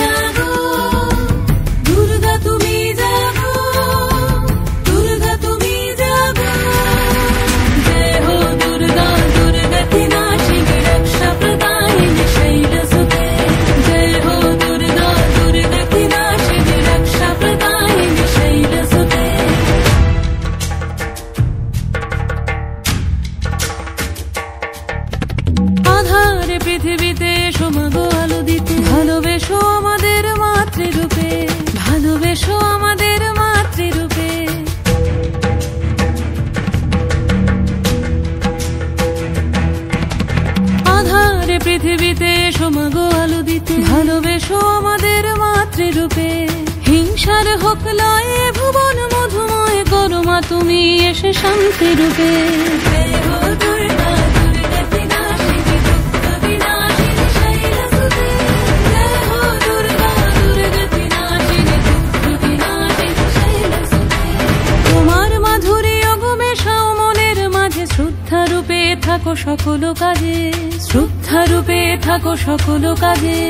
জাগো, দুর্গা তুমি জাগো, দুর্গা তুমি জাগো। জয় হো দুর্গা, দুর্গতি নাশিনী রক্ষা প্রদায়িনী শৈলসুতে। জয় হো দুর্গা, দুর্গতি নাশিনী রক্ষা প্রদায়িনী শৈলসুতে। আধারে পৃথিবীতে এসো মাগো আলো দিতে, ভালোবেসো আমাদের মাতৃরূপে, ভালোবেসো আমাদের মাতৃরূপে। আধারে পৃথিবীতে এসো মাগো আলো দিতে, ভালোবেসো আমাদের মাতৃরূপে। হিংসার হোক লয় ভুবন মধুময়, করো মা তুমি এসে শান্তি রূপে। জয় হো দুর্গা, দুর্গতি নাশিনী দুঃখ বিনাশিনী শৈলসুতে। জয় হো দুর্গা, দুর্গতি নাশিনী দুঃখ বিনাশিনী শৈলসুতে। তোমার মাধুরী গো মেশাও মনের মাঝে, শ্রদ্ধা রূপে থাকো সকল কাজে, শ্রদ্ধা রূপে থাকো সকল কাজে।